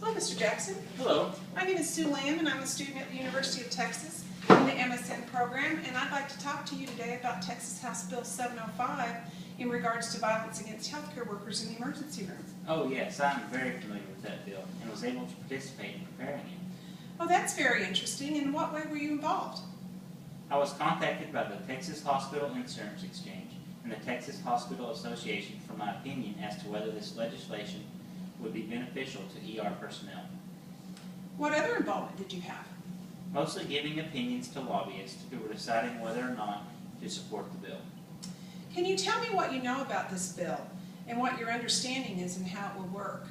Hello, Mr. Jackson. Hello. My name is SueLamb, and I'm a student at the University of Texas in the MSN program, and I'd like to talk to you today about Texas House Bill 705 in regards to violence against healthcare workers in the emergency room. Oh yes, I'm very familiar with that bill and was able to participate in preparing it. Oh, that's very interesting. In what way were you involved? I was contacted by the Texas Hospital Insurance Exchange and the Texas Hospital Association for my opinion as to whether this legislation would be beneficial to ER personnel. What other involvement did you have? Mostly giving opinions to lobbyists who were deciding whether or not to support the bill. Can you tell me what you know about this bill and what your understanding is and how it will work?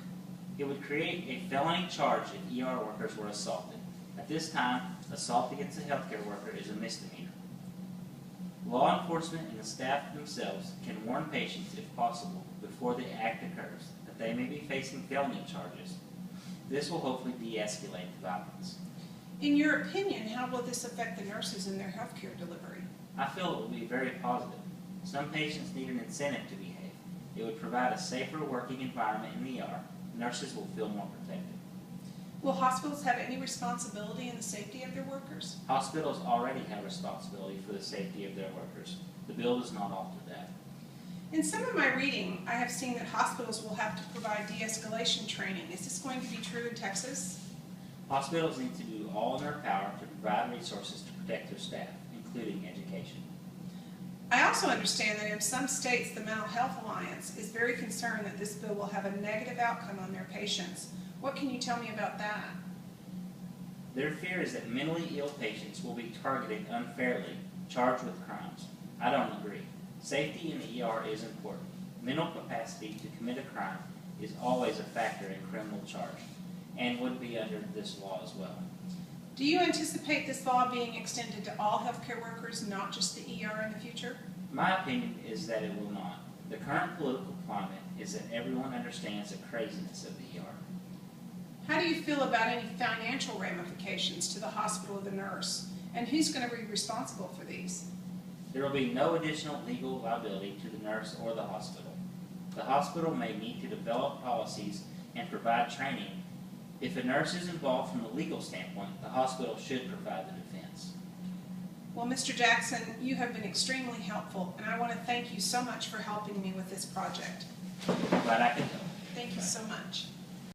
It would create a felony charge if ER workers were assaulted. At this time, assault against a healthcare worker is a misdemeanor. Law enforcement and the staff themselves can warn patients, if possible, before the act occurs, that they may be facing felony charges. This will hopefully de-escalate the violence. In your opinion, how will this affect the nurses in their healthcare delivery? I feel it will be very positive. Some patients need an incentive to behave. It would provide a safer working environment in the ER. Nurses will feel more protected. Will hospitals have any responsibility in the safety of their workers? Hospitals already have responsibility for the safety of their workers. The bill does not alter that. In some of my reading, I have seen that hospitals will have to provide de-escalation training. Is this going to be true in Texas? Hospitals need to do all in their power to provide resources to protect their staff, including education. I also understand that in some states, the Mental Health Alliance is very concerned that this bill will have a negative outcome on their patients. What can you tell me about that? Their fear is that mentally ill patients will be targeted unfairly, charged with crimes. I don't agree. Safety in the ER is important. Mental capacity to commit a crime is always a factor in criminal charge, and would be under this law as well. Do you anticipate this law being extended to all healthcare workers, not just the ER in the future? My opinion is that it will not. The current political climate is that everyone understands the craziness of the ER. How do you feel about any financial ramifications to the hospital or the nurse? And who's going to be responsible for these? There will be no additional legal liability to the nurse or the hospital. The hospital may need to develop policies and provide training. If a nurse is involved from a legal standpoint, the hospital should provide the defense. Well, Mr. Jackson, you have been extremely helpful, and I want to thank you so much for helping me with this project. Glad I could help. Thank you so much.